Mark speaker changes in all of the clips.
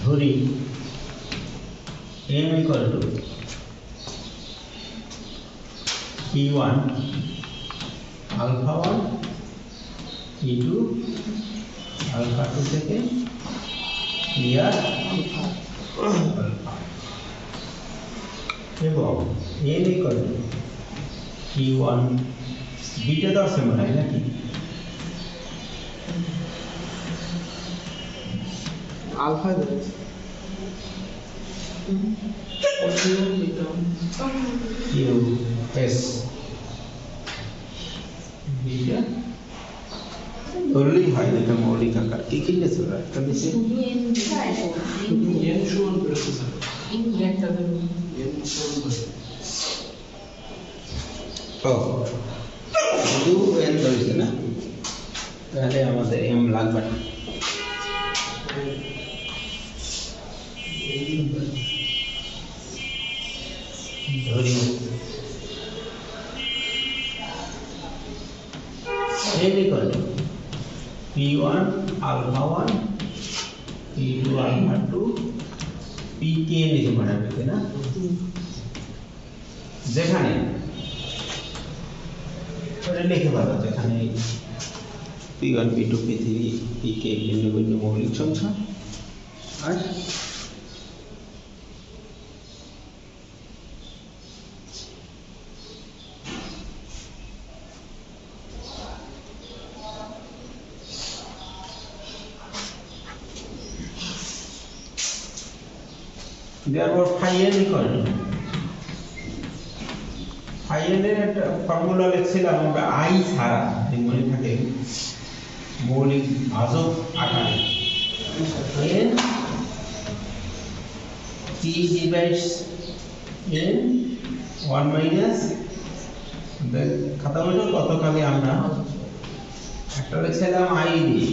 Speaker 1: ধরি m equal to p1 alpha 1 p2 alpha 2 থেকে pr alpha এবং n equal to p1 beta তো আছে মনে হয় নাকি
Speaker 2: আলফা দেয়
Speaker 1: QS বিটা ধরলেই হয় এটা মৌলিক আকার কি কি আছে একটা নিচে
Speaker 2: n সমান বেরোতে থাকে একটা দেবে n সমান বেরোতে
Speaker 1: ও শুধু n ধরেছে না তাহলে আমাদের m লাগবে না ধরি m equal to p1 alpha 1 p2 alpha 2 pk নিচে বানাবে না যেখানে ওটা লিখে পাবো যেখানে p1 p2 p3 pk ভিন্ন ভিন্ন মৌলিক সংখ্যা আর therefore phi n equal to phi n এর একটা ফর্মুলা লিখছিলাম আমরা I ছাড়া মনে থাকে মৌলিক ভাজক আকারে n p divides n 1 minus খাতা বইটা গতকালে আমরা একটা লিখছিলাম I দিয়ে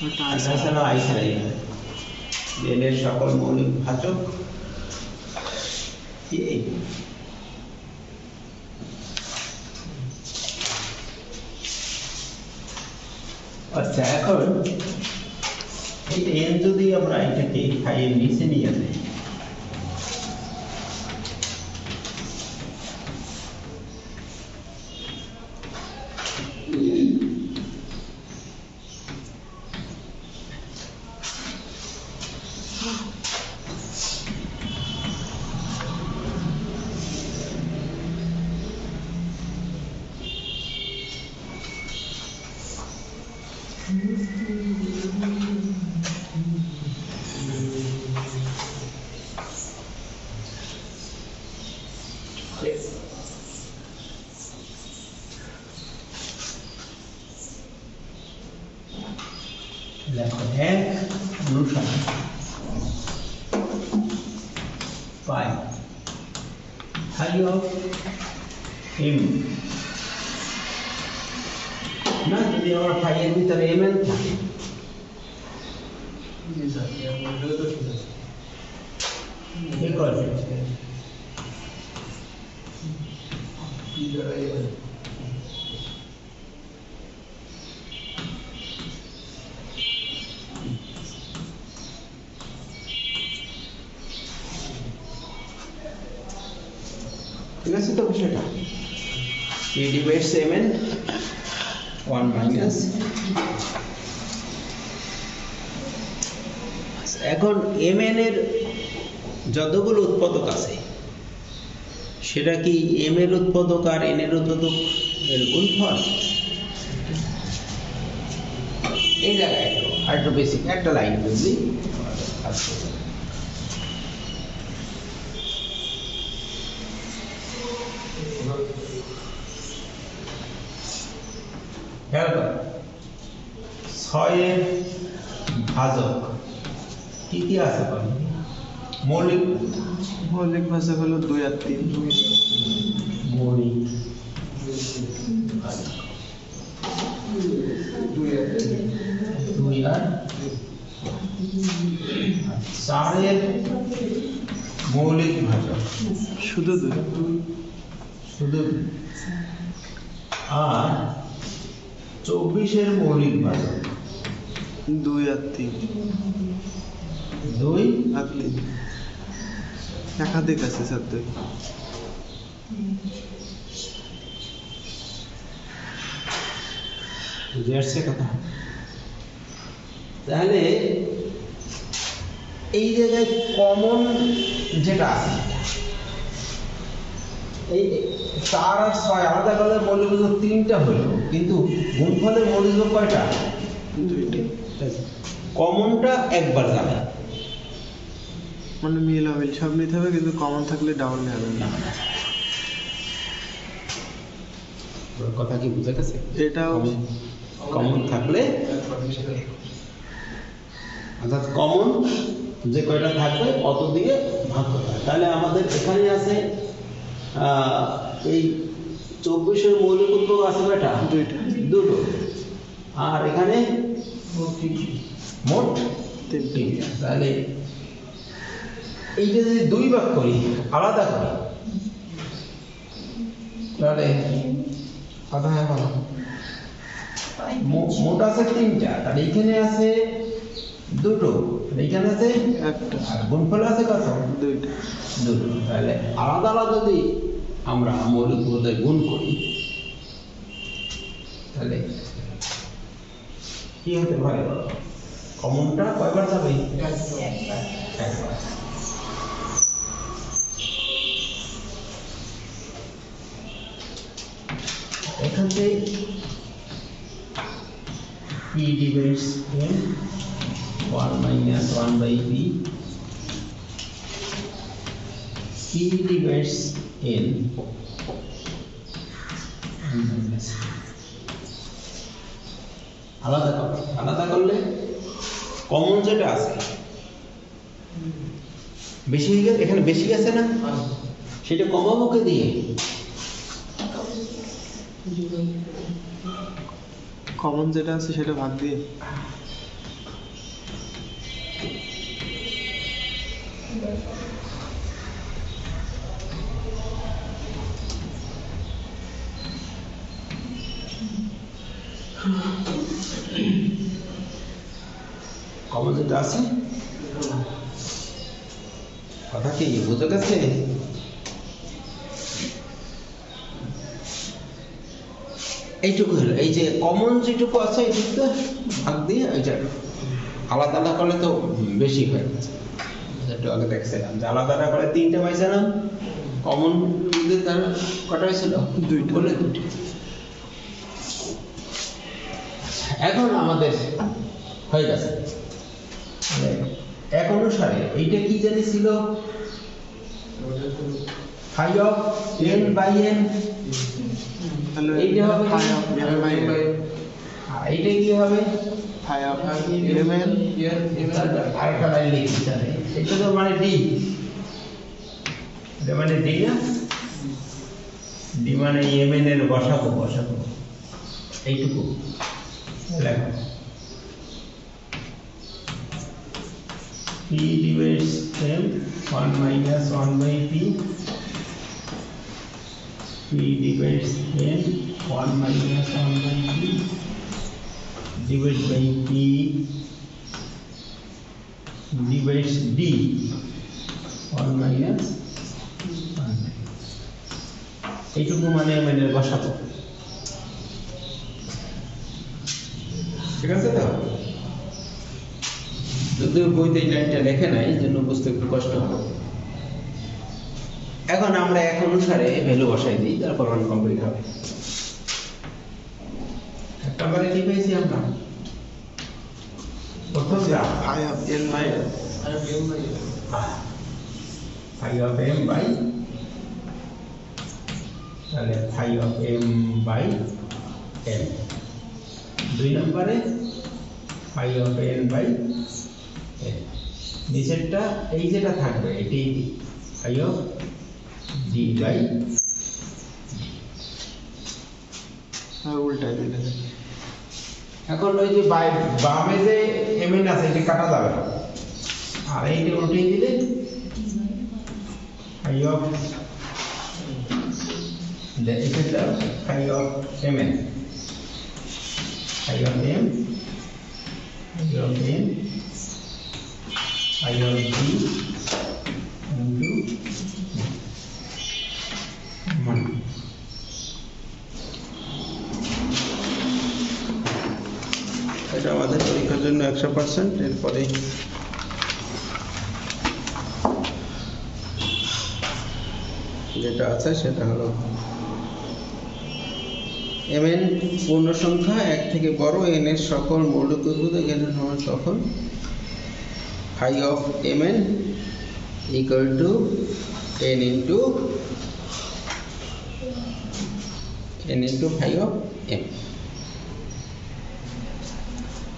Speaker 1: একটা লিখছিলাম I ছাড়াই n এর সকল মৌলিক ভাজক কি আচ্ছা এখন এই n যদি আমরা এটাকে phi এর নিচে নিয়ে যাই লেখো এক অনুসারে পাই phi of m না যদি আমার phi এর ভিতরে mn থাকে
Speaker 2: জি স্যার এটা তো ঠিক আছে
Speaker 1: কি করবে
Speaker 2: কি দাঁড়ায়
Speaker 1: ঠিক আছে তো বিষয়টা p divides mn 1 minus এখন mn এর যতগুলো উৎপাদক আছে সেটা কি m এর উৎপাদক আর n এর উৎপাদক এর গুণফল এই জায়গায় একটু বেসিক একটা লাইন বুঝলি ছয়ের ভাজক কি কি আছে বলেন মৌলিক
Speaker 2: ভাষা হলো 2 আর 3
Speaker 1: মৌলিক 2 আর 4 মৌলিক ভাজক
Speaker 2: শুধু 2
Speaker 1: শুধু আর 24 মৌলিক ভাজক
Speaker 3: 2 আর 3
Speaker 1: 2
Speaker 3: আর 3 একাধিক আছে স্যার 2
Speaker 1: বুঝে আসছে কথা? তাহলে এই জায়গায় কমন যেটা আছে এই 4 আর 6 আলাদা করলে মৌলিক 3টা হলো, কিন্তু গুণফলের মৌলিক কয়টা?
Speaker 3: 2টি
Speaker 1: কমনটা একবার যাবে
Speaker 3: মানে মিল অমিল সব নিতে হবে, কিন্তু কমন থাকলে ডাবল নেওয়া যাবে না।
Speaker 1: কথা কি বুঝে গেছে?
Speaker 3: এটাও
Speaker 1: কমন থাকলে অর্থাৎ কমন যে কয়টা থাকবে অত দিয়ে ভাগ করতে হয়। তাহলে আমাদের এখানে আছে এই 24-এর মৌলিক উৎপাদক আছে কয়টা?
Speaker 3: 2টা
Speaker 1: দুটো। আর এখানে মোট
Speaker 3: 3টি।
Speaker 1: তাহলে এইটা যদি 2 ভাগ করি আলাদা করি তাহলে কথা হয় ভালো। মোট আছে 3টা, তাহলে এইখানে আছে 2টো, এইখানে আছে
Speaker 3: 1টা
Speaker 1: আর গুণফল আছে কত?
Speaker 3: 2টা।
Speaker 1: 2টো। তাহলে আলাদা আলাদা যদি আমরা মৌলিক পদে গুণ করি তাহলে কি হতে পারে? কমনটা কয়বার যাবে? একবার। এখান থেকে p divides n 1 minus 1 by p, p divides n 1 minus আলাদা করলে কমন যেটা আছে বেশি হয়ে গেছে, এখানে বেশি আছে না, সেটা কমাবো কে দিয়ে?
Speaker 3: কমন যেটা আছে সেটা ভাগ দিয়ে।
Speaker 1: কমন যেটা আছে, কথা কি বুঝে গেছে? এইটুকু হলো, এই যে কমন যেটুকু আছে এইটুকু ভাগ দিয়ে এইটা আলাদা আলাদা করলে তো বেশি হয়ে গেছে। একটু আগে দেখছিলাম যে আলাদা আলাদা করে 3টে পাইছিলাম, কমন তার কটা হয়েছিল?
Speaker 3: 2টা।
Speaker 1: বলে 2টি। এখন আমাদের হয়ে গেছে। এক অনুসারে এইটা কি জানি ছিল? phi of n by n,
Speaker 3: তাহলে
Speaker 1: এইটা হবে
Speaker 3: phi of m by n,
Speaker 1: আর এইটা কি হবে?
Speaker 3: phi of m n,
Speaker 1: আরেকটা লাইন লিখি তাহলে এটা তো মানে d, এটা মানে d না, d মানে mn এর বসাবো এইটুকু লেখো। p divides m 1 minus 1 by p, p divides n 1 minus 1 by p divided by p divides d 1 minus 1 by এইটুকু মানে mn এর বসাবো, ঠিক আছে? তো যদিও বইতে এই লাইনটা লেখে নাই, এই জন্য বুঝতে একটু কষ্ট হবে। এখন আমরা এক অনুসারে ভ্যালু বসাই দিই, তারপর মান কমপ্লিট হবে। একটা বারে কি পেয়েছি আমরা? প্রথমটা
Speaker 3: phi of n by n,
Speaker 1: phi of m by, তাহলে phi of m by n। 2 নম্বরে phi of n by n। নিচেরটা এই যেটা থাকবে এটি phi of d by
Speaker 3: উল্টাই দিলে
Speaker 1: এখন ওই যে বামে যে mn আছে এটা কাটা যাবে না, আর এইটা উল্টে দিলে phi of এটা phi of mn, phi of m phi of n phi of g into 1. এটা আমাদের পরীক্ষার জন্য 100%। এরপরে যেটা আছে সেটা হলো mn পূর্ণ সংখ্যা 1 থেকে বড় n এর সকল মৌলিক উৎপাদক n এর সমান, তখন phi of mn equal to n into phi of m।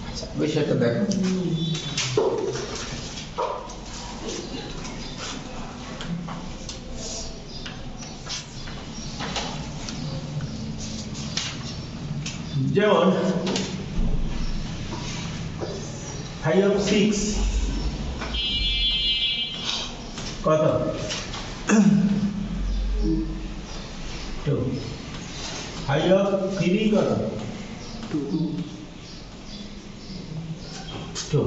Speaker 1: আচ্ছা, বিষয়টা দেখো। যেমন phi of 6 কত? 2। phi of 3 কত? 2।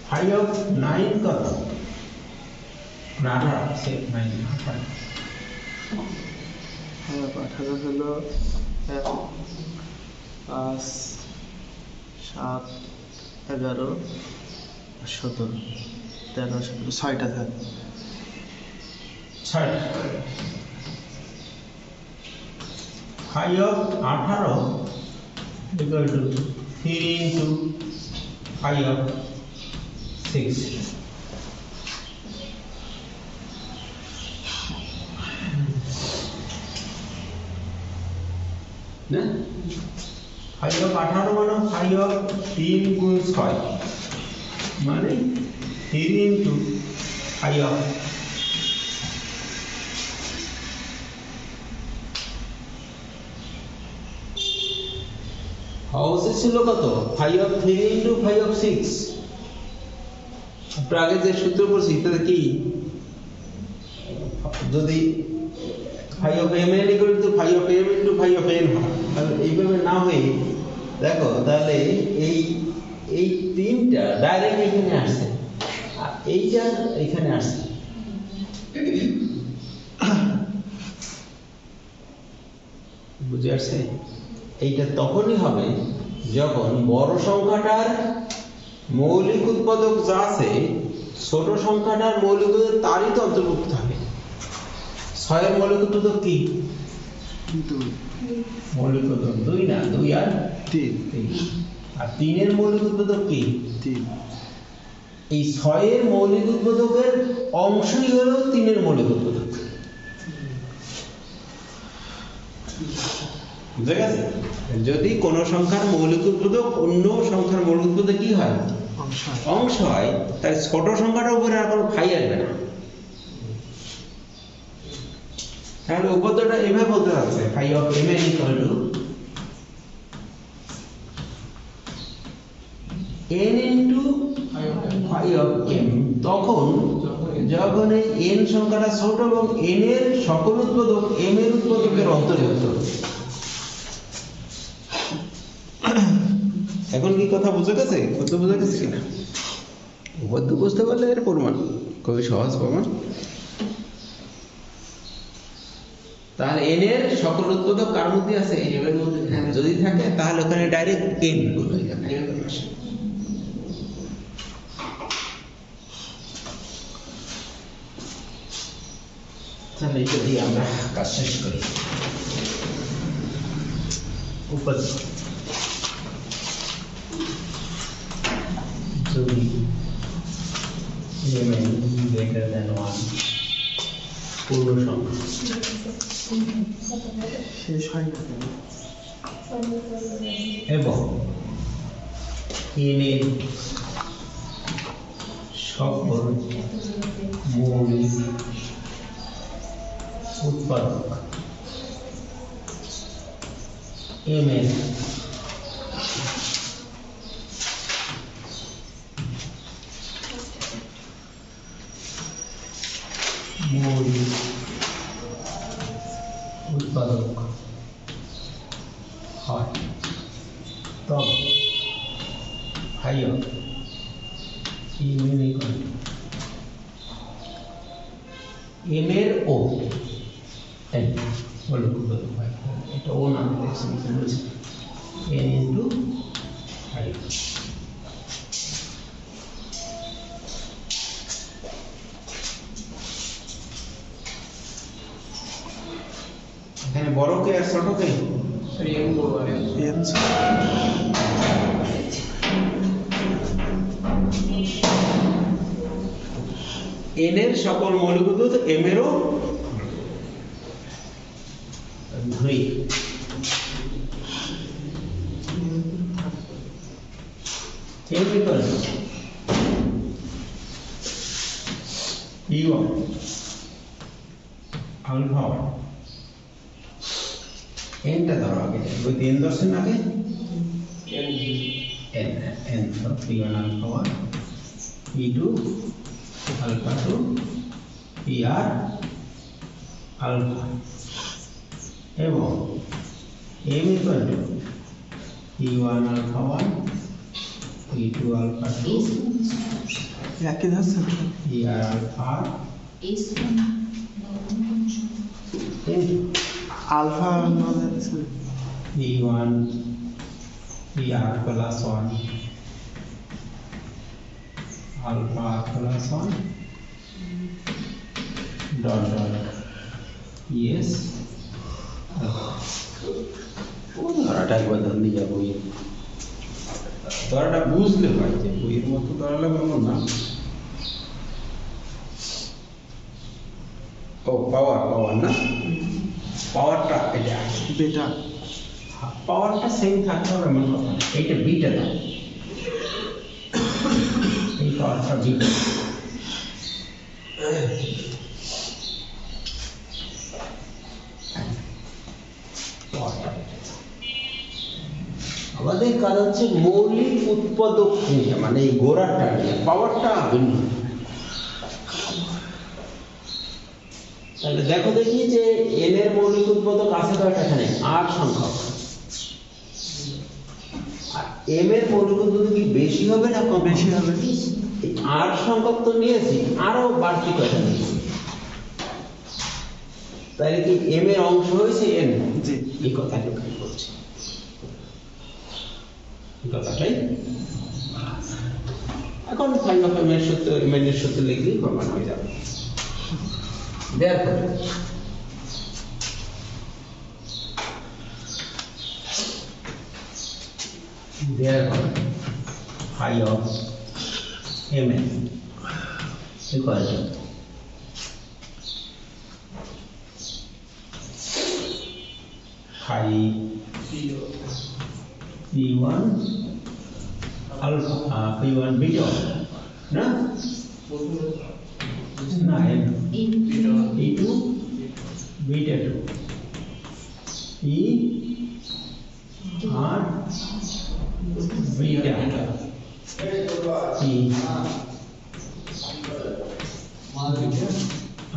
Speaker 1: phi of 9 কত? 18 সে 9
Speaker 3: 18 হলো 1 5 7 11 17 13 17 6টা থাকে।
Speaker 1: 6। phi of 18 equal to 3 into phi of 6। না, phi of 18 মানে phi of 3 গুণ 6 মানে 3 into phi of হাউসে ছিল কত? phi of 3 into phi of 6। আমরা আগে যে সূত্র পড়ছি তাতে কি, যদি phi of mn equal to phi of m into phi of n হয়, তাহলে এইভাবে না হয়ে দেখো, তাহলে এই তিনটা ডাইরেক্ট এখানে আসছে আর এইটা এখানে আসছে। বুঝে আসছে? এইটা তখনই হবে যখন বড় সংখ্যাটার মৌলিক উৎপাদক যা আছে ছোট সংখ্যাটার মৌলিক উৎপাদক তারই তো অন্তর্ভুক্ত থাকে। 6 এর মৌলিক উৎপাদক কি?
Speaker 3: 2
Speaker 1: মৌলিক উৎপাদক 2 না, 2 আর
Speaker 3: 3
Speaker 1: আর 3 এর মৌলিক উৎপাদক কি?
Speaker 3: 3।
Speaker 1: এই 6 এর মৌলিক উৎপাদকের অংশই হলো 3 এর মৌলিক উৎপাদক। বুঝে গেছে? যদি কোন সংখ্যার মৌলিক উৎপাদক অন্য সংখ্যার মৌলিক উৎপাদক কি হয়? অংশ হয়, তাই ছোট সংখ্যাটার উপরে আর কোনো ফাই আসবে না। তাহলে উপপাদ্যটা এভাবে বলতে যাচ্ছে phi of mn equal to n into phi of m, তখন যখন এই n সংখ্যাটা ছোট এবং n এর সকল উৎপাদক m এর উৎপাদকের অন্তর্ভুক্ত। এখন কি কথা বুঝে গেছে? কত বুঝে গেছে কিনা? উপপাদ্য বুঝতে পারলে এর প্রমাণ খুবই সহজ প্রমাণ। তাহলে n এর সকল উৎপাদক কার মধ্যে আছে? m এর মধ্যে যদি থাকে তাহলে ওখানে ডাইরেক্ট n বলে যাবে। তাহলে এটা দিয়ে আমরা কাজ শেষ করি। উপপাদ্য যদি mn greater than 1 পূর্ণ সংখ্যা
Speaker 3: শেষ হয় না কেন?
Speaker 1: এবং n এর সকল মৌলিক উৎপাদক m এর মৌলিক উৎপাদক হয়, from phi of E main equal to M এর O n বলে করতে হয় এটা O নাম এক্সটেনশন বলছি n into phi এখানে বড় কে আর ছোট কে
Speaker 2: এম বড় আর
Speaker 3: এন
Speaker 1: n এর সকল মৌলিক উৎপাদ m এরও ধরি m equal to e1 alpha 1 n টা ধরো আগে ওই 3 দর্শন আগে n ধরো e1 alpha 1 e2 alpha 2 pr alpha এবং m equal to e1 alpha 1 e2 alpha 2
Speaker 3: একই ধরছেন
Speaker 1: pr alpha into
Speaker 3: আলফা মানে
Speaker 1: e1 pr plus 1 alpha plus 1 dot dot yes ও ধরাটা একবার ধরলি যাবো ধরাটা বুঝলে হয় যে বইয়ের মতো ধরালে এমন না ও পাওয়ার না পাওয়ারটা এটা
Speaker 3: বেটা
Speaker 1: পাওয়ারটা সেম থাকতে হবে এমন কথা না। এইটা বিটা দাও এই পাওয়ারটা বিটা আমাদের কাজ হচ্ছে মৌলিক উৎপাদক নিয়ে মানে এই গোড়াটা নিয়ে পাওয়ারটা ভিন্ন তাহলে দেখো দেখি যে n এর মৌলিক উৎপাদক আছে কয়টা এখানে 8 সংখ্যক আর m এর মৌলিক উৎপাদক কি বেশি হবে না কম
Speaker 3: বেশি হবে
Speaker 1: এই 8 সংখ্যক তো নিয়েছি আরো বাড়তি কয়টা নিয়েছি তাহলে কি m এর অংশ হয়েছে n
Speaker 3: জি
Speaker 1: এই কথাটা আমি বলছি এই কথাটাই এখন ফাইন অফ m এর সূত্র m এর সূত্র লিখলেই প্রমাণ হয়ে যাবে therefore phi of mn equal to phi p1 alpha p1 beta না না e2 beta 2 e r beta e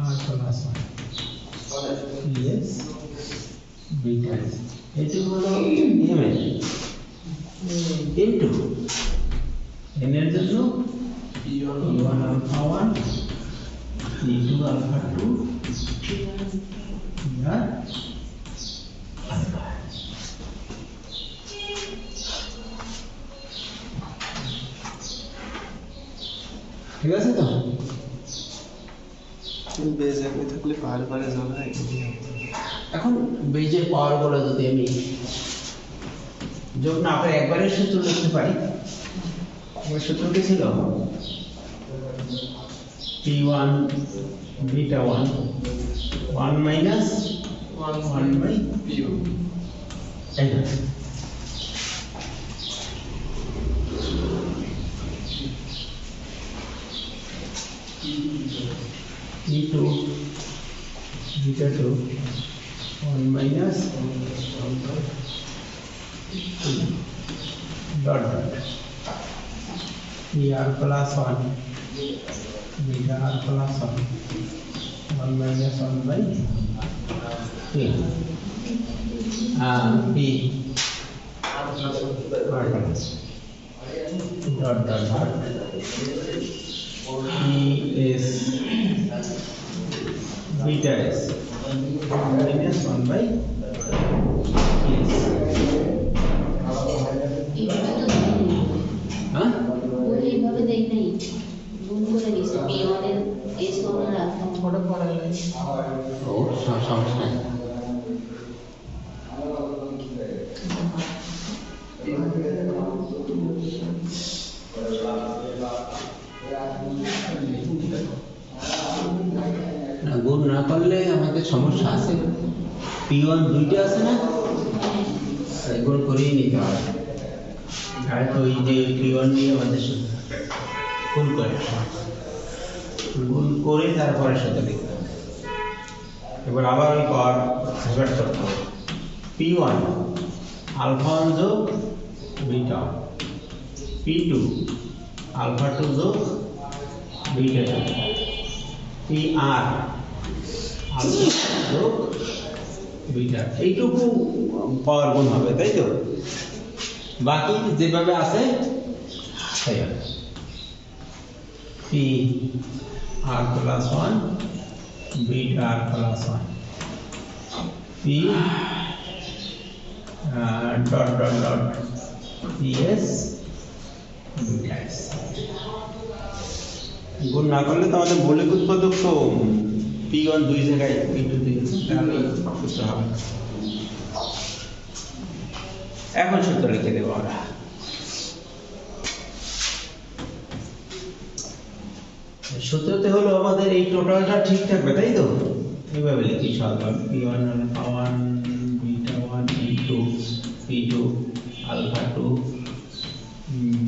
Speaker 1: r plus 1 yes beta এটি হলো m into n এর জন্য e1 alpha 1 e2 alpha 2 আর alpha ঠিক আছে তো
Speaker 3: বেজ একই থাকলে পাহাড়ে পাহাড়ে যাওয়া হয়
Speaker 1: এখন বেজের পাওয়ার বলে যদি আমি যোগ না করে একবারের সূত্র লিখতে পারি ওই সূত্রটি ছিল p1 beta 1 1 minus 1 by
Speaker 2: p1
Speaker 1: n e2 beta 2 1 minus dot dot er plus 1 beta r plus 1 1 minus 1 by p p dot dot dot ES beta S minus 1 by ES. হ্যাঁ
Speaker 4: এইভাবে দেই নাই গুণ করে দিছে P1 এর S করে রাখলাম
Speaker 2: বড় পড়া লাগে
Speaker 1: ও সমস্যা নেই। না গুণ না করলে আমাদের সমস্যা আছে। P1 দুইটা আছে না, গুণ করেই নিতে হবে। আর তো ওই যে P1 নিয়ে আমাদের গুণ করে তারপরে সাথে লিখতে হবে। এবার আবার ওই পাওয়ার হিসাব করতে হবে। P1 আলফা 1 যোগ বিটা 1, P2 আলফা 2 যোগ বিটা 2, PR আলফা যোগ বিটা। এইটুকু পাওয়ার গুণ হবে, তাই তো? বাকি যেভাবে আছে সেইভাবে PR plus 1 beta R plus 1 P dot dot dot PS beta S। গুণ না করলে তো আমাদের মৌলিক উৎপাদক তো P1 দুই জায়গায় P2 দুই, তাহলে সূত্র হবে। এখন সূত্র লিখে দেবো আমরা। সূত্রতে হলো আমাদের এই টোটালটা ঠিক থাকবে, তাই তো? এইভাবে লিখি সাধারণ P1 alpha 1 beta 1 P2 alpha 2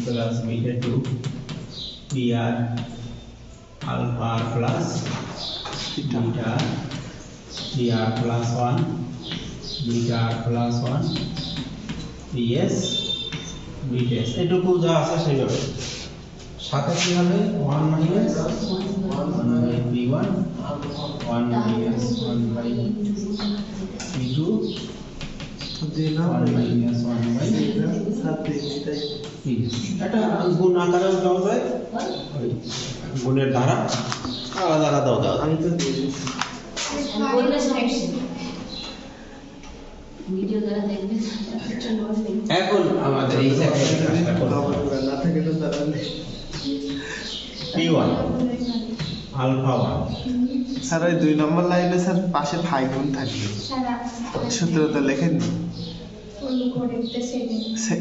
Speaker 1: plus beta 2 PR alpha plus beta PR plus 1 beta plus 1 PS beta S। এটুকু যা আছে সেইভাবে। সাথে কি হবে 1 minus 1 by P1 1 minus 1 by P2 1 minus 1 by PS। এটা গুণ আকারে দেওয়া যায়, ওই গুণের ধারা আলাদা আলাদা দেওয়া যায়।
Speaker 3: আমি তো দিয়েছি।
Speaker 4: বললে সমস্যা ভিডিও দ্বারা দেখবে
Speaker 1: এখন আমাদের এই জায়গায় কাজটা করতে হবে।
Speaker 3: না থাকে তো তারা
Speaker 1: P1 আলফা 1
Speaker 3: স্যার ওই 2 নম্বর লাইনে স্যার পাশে ফাই গুণ থাকবে, সূত্রটা লেখেন নি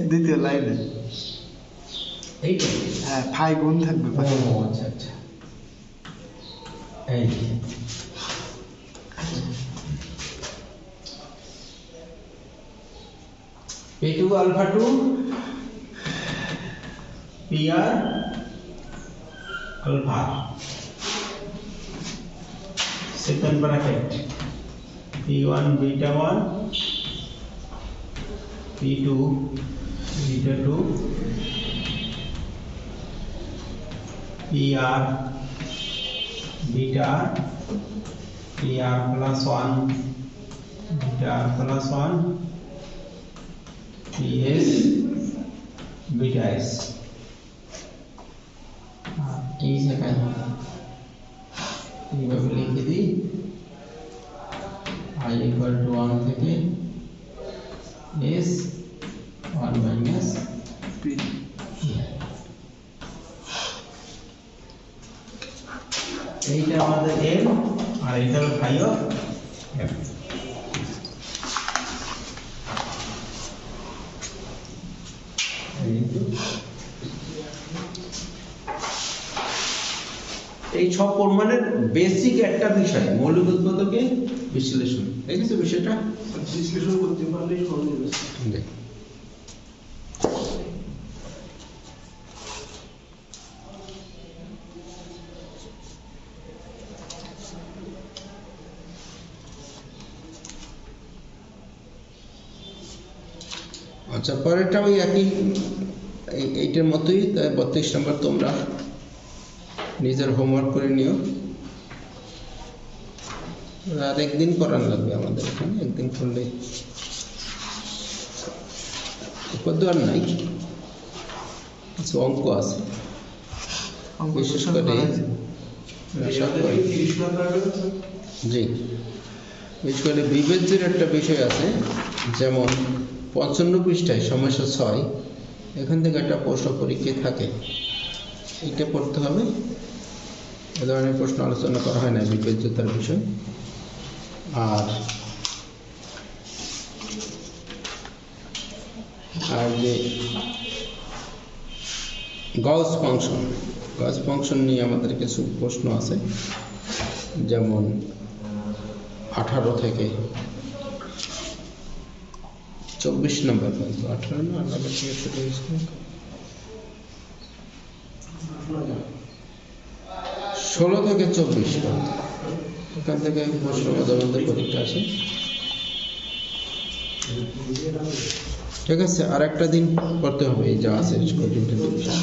Speaker 3: দ্বিতীয় লাইনে।
Speaker 1: এইটা
Speaker 3: হ্যাঁ ফাই গুণ থাকবে
Speaker 1: ও
Speaker 3: পাশে।
Speaker 1: আচ্ছা আচ্ছা, এই P2 alpha 2 PR alpha second bracket P1 beta 1 P2 beta 2 PR beta PR plus 1 beta plus 1 PS beta S। এই জায়গায় এইভাবে লিখে দিই I equal to 1 থেকে S 1 minus
Speaker 3: P
Speaker 1: এইটা আমাদের M আর এইটা হলো phi of M। এই সব প্রমাণের বেসিক একটা বিষয় মৌলিক উৎপাদকে বিশ্লেষণ, দেখেছো বিষয়টা?
Speaker 3: বিশ্লেষণ করতে পারলেই সহজ হবে।
Speaker 1: দেখ। আচ্ছা পরেরটা ওই একই এইটার মতোই, 32 নম্বর তোমরা নিজের হোমওয়ার্ক করে নিও। আর একদিন করার লাগবে আমাদের এখানে, একদিন করলে উপাদ্য আর নাই। কিছু অঙ্ক আছে,
Speaker 3: অঙ্ক
Speaker 1: বিশেষ
Speaker 3: সব
Speaker 1: করে
Speaker 3: করা যায়।
Speaker 1: আশা করি জি, বিশেষ করে বিবেচ্যের একটা বিষয় আছে, যেমন 55 পৃষ্ঠায় সমস্যা 6, এখান থেকে একটা প্রশ্ন পরীক্ষায় থাকে, এটা পড়তে হবে। এ ধরনের প্রশ্ন আলোচনা করা হয় না বিবেচ্যতার বিষয়। আর যে গস ফাংশন নিয়ে আমাদের কিছু প্রশ্ন আছে, যেমন 18 থেকে 24 নম্বর পর্যন্ত, 18 না 18 থেকে শুরু হয়েছে, 16 থেকে 24 পর্যন্ত, এখান থেকে প্রশ্ন মধ্যে পরীক্ষা আসে। ঠিক আছে, আর একটা দিন করতে হবে এই যা আছে কঠিন বিষয়।